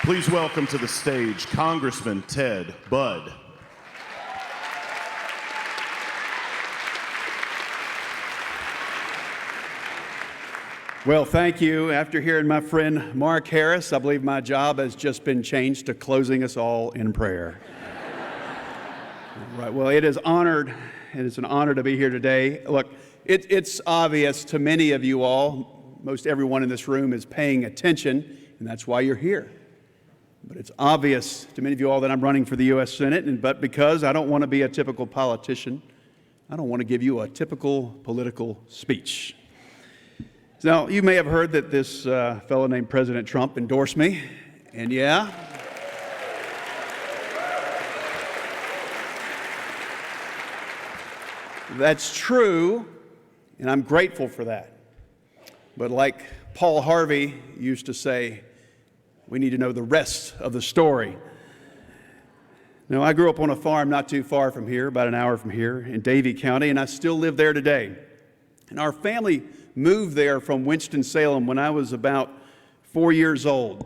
Please welcome to the stage Congressman Ted Budd. Well, thank you. After hearing my friend Mark Harris, I believe my job has just been changed to closing us all in prayer. Right. Well, it is an honor to be here today. Look, it's obvious to many of you all, most everyone in this room is paying attention, and that's why you're here. But it's obvious to many of you all that I'm running for the U.S. Senate, but because I don't want to be a typical politician, I don't want to give you a typical political speech. Now, you may have heard that this fellow named President Trump endorsed me, and yeah, that's true, and I'm grateful for that. But like Paul Harvey used to say, we need to know the rest of the story. Now, I grew up on a farm not too far from here, about an hour from here, in Davie County, and I still live there today. And our family moved there from Winston-Salem when I was about 4 years old.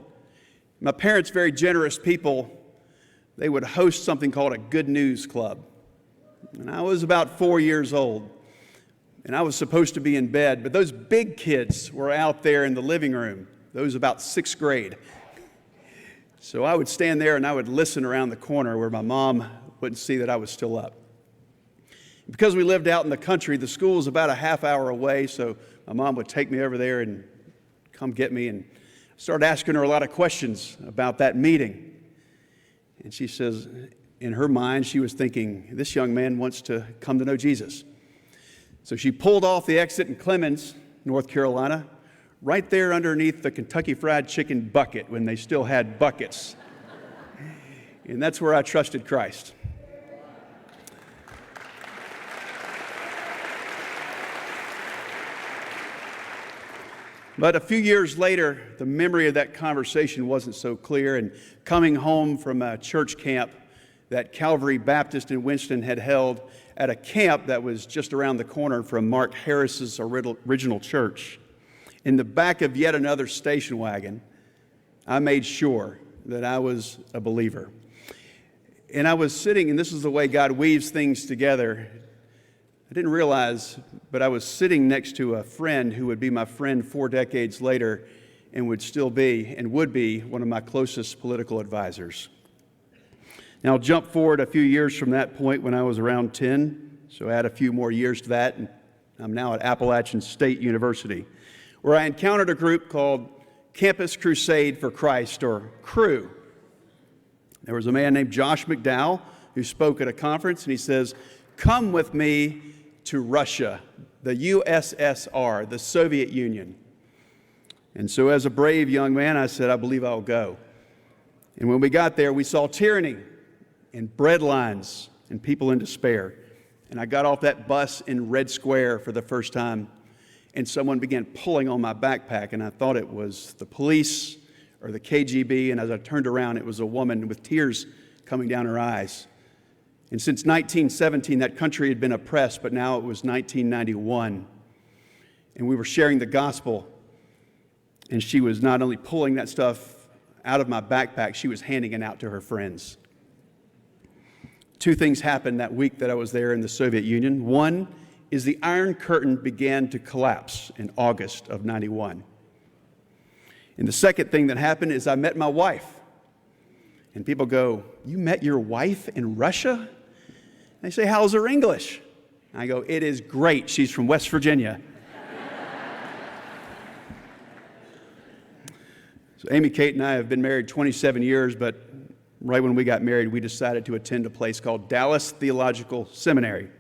My parents, very generous people, they would host something called a Good News Club. And I was about 4 years old, and I was supposed to be in bed, but those big kids were out there in the living room, those about sixth grade. So I would stand there and I would listen around the corner where my mom wouldn't see that I was still up. Because we lived out in the country, the school was about a half hour away, so my mom would take me over there and come get me, and started asking her a lot of questions about that meeting. And she says, in her mind, she was thinking, this young man wants to come to know Jesus. So she pulled off the exit in Clemens, North Carolina, right there underneath the Kentucky Fried Chicken bucket when they still had buckets. And that's where I trusted Christ. But a few years later, the memory of that conversation wasn't so clear, and coming home from a church camp that Calvary Baptist in Winston had held at a camp that was just around the corner from Mark Harris's original church, in the back of yet another station wagon, I made sure that I was a believer. And I was sitting, and this is the way God weaves things together. I didn't realize, but I was sitting next to a friend who would be my friend 4 decades later and would still be and would be one of my closest political advisors. Now, I'll jump forward a few years from that point when I was around 10, so add a few more years to that, and I'm now at Appalachian State University, where I encountered a group called Campus Crusade for Christ, or CRU. There was a man named Josh McDowell who spoke at a conference, and he says, "Come with me to Russia, the USSR, the Soviet Union." And so as a brave young man, I said, I believe I'll go. And when we got there, we saw tyranny and bread lines and people in despair. And I got off that bus in Red Square for the first time, and someone began pulling on my backpack, and I thought it was the police or the KGB, and as I turned around, it was a woman with tears coming down her eyes. And since 1917, that country had been oppressed, but now it was 1991. And we were sharing the gospel. And she was not only pulling that stuff out of my backpack, she was handing it out to her friends. 2 things happened that week that I was there in the Soviet Union. One is the Iron Curtain began to collapse in August of 91. And the second thing that happened is I met my wife. And people go, "You met your wife in Russia?" They say, "How's her English?" I go, "It is great. She's from West Virginia." So Amy, Kate, and I have been married 27 years, but right when we got married, we decided to attend a place called Dallas Theological Seminary.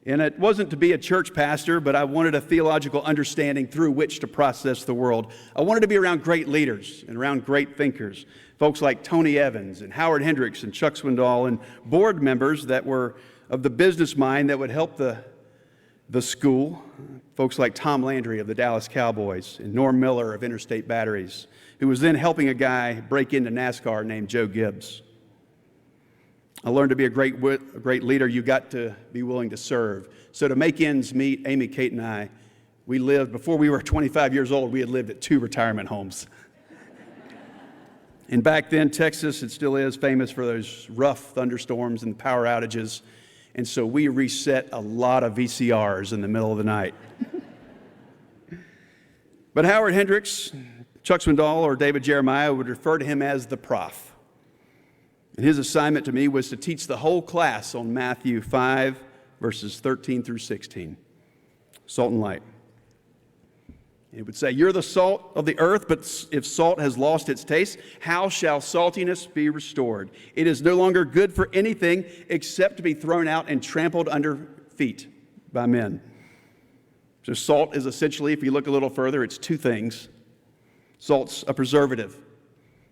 And it wasn't to be a church pastor, but I wanted a theological understanding through which to process the world. I wanted to be around great leaders and around great thinkers, folks like Tony Evans and Howard Hendricks and Chuck Swindoll, and board members that were of the business mind that would help the school, folks like Tom Landry of the Dallas Cowboys and Norm Miller of Interstate Batteries, who was then helping a guy break into NASCAR named Joe Gibbs. I learned to be a great leader, you got to be willing to serve. So to make ends meet, Amy, Kate, and I, we lived, before we were 25 years old, we had lived at 2 retirement homes. And back then, Texas, it still is famous for those rough thunderstorms and power outages. And so we reset a lot of VCRs in the middle of the night. But Howard Hendricks, Chuck Swindoll, or David Jeremiah would refer to him as the prof. And his assignment to me was to teach the whole class on Matthew 5, verses 13 through 16. Salt and light. It would say, you're the salt of the earth, but if salt has lost its taste, how shall saltiness be restored? It is no longer good for anything except to be thrown out and trampled under feet by men. So salt is essentially, if you look a little further, it's two things. Salt's a preservative.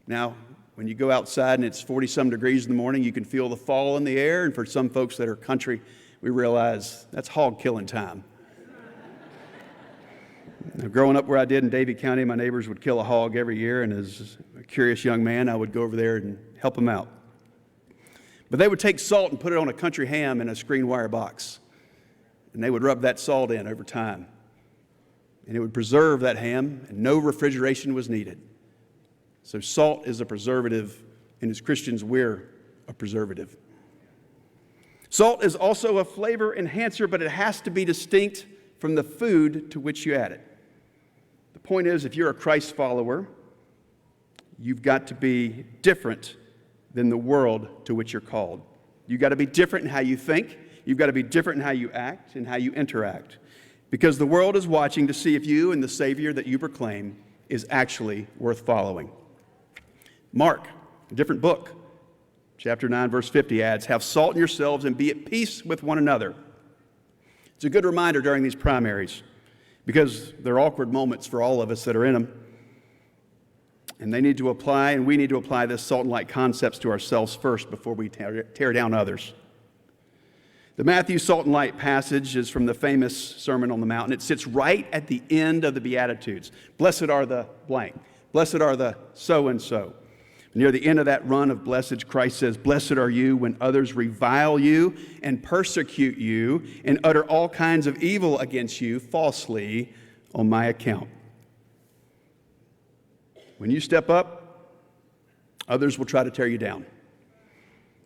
Now, when you go outside and it's 40-some degrees in the morning, you can feel the fall in the air. And for some folks that are country, we realize that's hog killing time. Now, growing up where I did in Davie County, my neighbors would kill a hog every year, and as a curious young man, I would go over there and help them out. But they would take salt and put it on a country ham in a screen wire box, and they would rub that salt in over time. And it would preserve that ham, and no refrigeration was needed. So salt is a preservative, and as Christians, we're a preservative. Salt is also a flavor enhancer, but it has to be distinct from the food to which you add it. The point is, if you're a Christ follower, you've got to be different than the world to which you're called. You've got to be different in how you think. You've got to be different in how you act and how you interact. Because the world is watching to see if you and the Savior that you proclaim is actually worth following. Mark, a different book, chapter 9, verse 50 adds, have salt in yourselves and be at peace with one another. It's a good reminder during these primaries because they're awkward moments for all of us that are in them. And they need to apply, and we need to apply this salt and light concepts to ourselves first before we tear down others. The Matthew salt and light passage is from the famous Sermon on the Mount. It sits right at the end of the Beatitudes. Blessed are the blank. Blessed are the so-and-so. Near the end of that run of blessed, Christ says, blessed are you when others revile you and persecute you and utter all kinds of evil against you falsely on my account. When you step up, others will try to tear you down.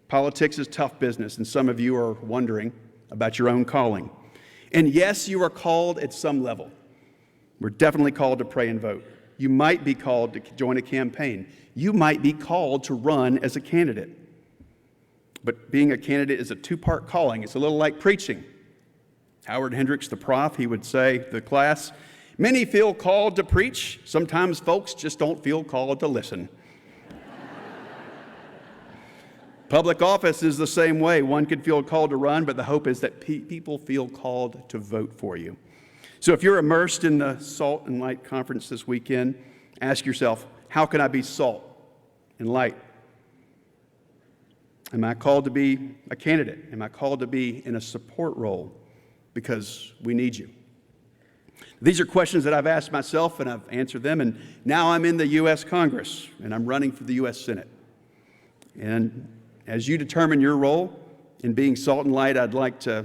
Politics is tough business, and some of you are wondering about your own calling. And yes, you are called at some level. We're definitely called to pray and vote. You might be called to join a campaign. You might be called to run as a candidate. But being a candidate is a two-part calling. It's a little like preaching. Howard Hendricks, the prof, he would say to the class, many feel called to preach. Sometimes folks just don't feel called to listen. Public office is the same way. One could feel called to run, but the hope is that people feel called to vote for you. So if you're immersed in the Salt and Light Conference this weekend, ask yourself, how can I be salt and light? Am I called to be a candidate? Am I called to be in a support role? Because we need you. These are questions that I've asked myself, and I've answered them, and now I'm in the U.S. Congress, and I'm running for the U.S. Senate. And as you determine your role in being salt and light, I'd like to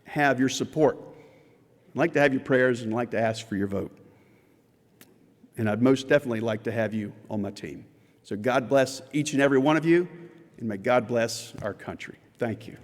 have your support. I'd like to have your prayers and like to ask for your vote. And I'd most definitely like to have you on my team. So God bless each and every one of you, and may God bless our country. Thank you.